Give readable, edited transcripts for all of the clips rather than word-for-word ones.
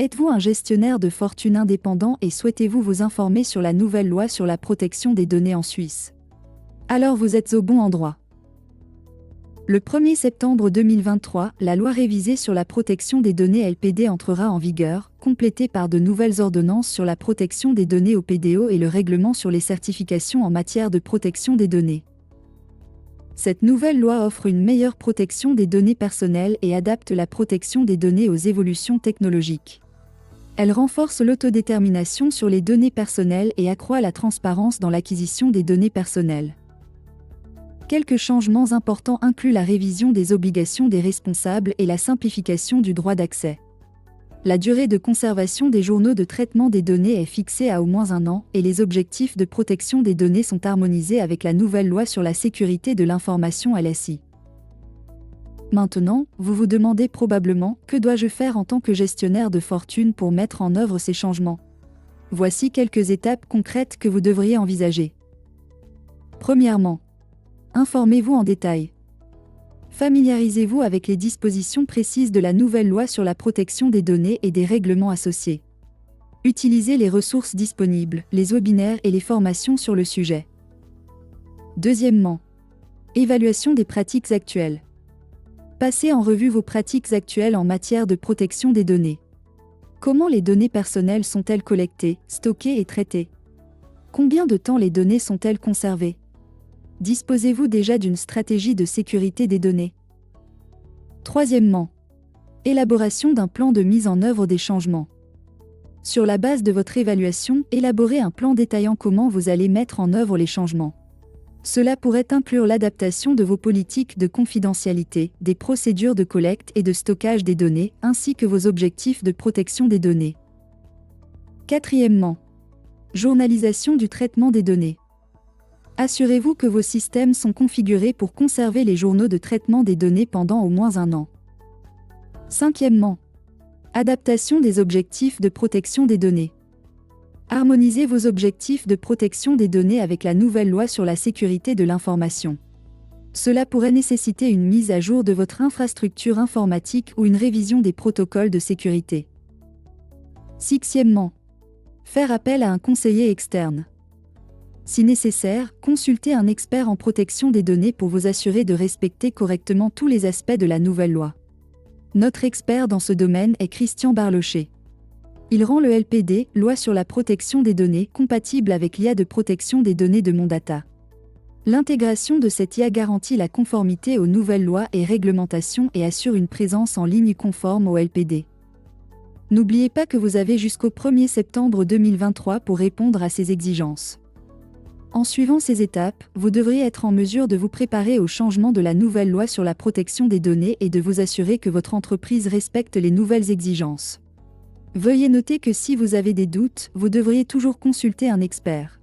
Êtes-vous un gestionnaire de fortune indépendant et souhaitez-vous vous informer sur la nouvelle loi sur la protection des données en Suisse? Alors vous êtes au bon endroit. Le 1er septembre 2023, la loi révisée sur la protection des données LPD entrera en vigueur, complétée par de nouvelles ordonnances sur la protection des données au PDO et le règlement sur les certifications en matière de protection des données. Cette nouvelle loi offre une meilleure protection des données personnelles et adapte la protection des données aux évolutions technologiques. Elle renforce l'autodétermination sur les données personnelles et accroît la transparence dans l'acquisition des données personnelles. Quelques changements importants incluent la révision des obligations des responsables et la simplification du droit d'accès. La durée de conservation des journaux de traitement des données est fixée à au moins 1 an et les objectifs de protection des données sont harmonisés avec la nouvelle loi sur la sécurité de l'information LSI. Maintenant, vous vous demandez probablement « Que dois-je faire en tant que gestionnaire de fortune pour mettre en œuvre ces changements ?» Voici quelques étapes concrètes que vous devriez envisager. Premièrement, informez-vous en détail. Familiarisez-vous avec les dispositions précises de la nouvelle loi sur la protection des données et des règlements associés. Utilisez les ressources disponibles, les webinaires et les formations sur le sujet. Deuxièmement, évaluation des pratiques actuelles. Passez en revue vos pratiques actuelles en matière de protection des données. Comment les données personnelles sont-elles collectées, stockées et traitées? Combien de temps les données sont-elles conservées? Disposez-vous déjà d'une stratégie de sécurité des données? Troisièmement, élaboration d'un plan de mise en œuvre des changements. Sur la base de votre évaluation, élaborez un plan détaillant comment vous allez mettre en œuvre les changements. Cela pourrait inclure l'adaptation de vos politiques de confidentialité, des procédures de collecte et de stockage des données, ainsi que vos objectifs de protection des données. Quatrièmement, journalisation du traitement des données. Assurez-vous que vos systèmes sont configurés pour conserver les journaux de traitement des données pendant au moins 1 an. Cinquièmement, adaptation des objectifs de protection des données. Harmonisez vos objectifs de protection des données avec la nouvelle loi sur la sécurité de l'information. Cela pourrait nécessiter une mise à jour de votre infrastructure informatique ou une révision des protocoles de sécurité. Sixièmement, faire appel à un conseiller externe. Si nécessaire, consultez un expert en protection des données pour vous assurer de respecter correctement tous les aspects de la nouvelle loi. Notre expert dans ce domaine est Christian Barlocher. Il rend le LPD, loi sur la protection des données, compatible avec l'IA de protection des données de Mondata. L'intégration de cette IA garantit la conformité aux nouvelles lois et réglementations et assure une présence en ligne conforme au LPD. N'oubliez pas que vous avez jusqu'au 1er septembre 2023 pour répondre à ces exigences. En suivant ces étapes, vous devriez être en mesure de vous préparer au changement de la nouvelle loi sur la protection des données et de vous assurer que votre entreprise respecte les nouvelles exigences. Veuillez noter que si vous avez des doutes, vous devriez toujours consulter un expert.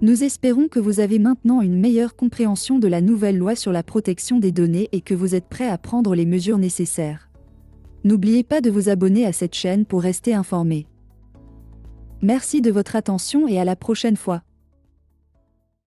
Nous espérons que vous avez maintenant une meilleure compréhension de la nouvelle loi sur la protection des données et que vous êtes prêt à prendre les mesures nécessaires. N'oubliez pas de vous abonner à cette chaîne pour rester informé. Merci de votre attention et à la prochaine fois.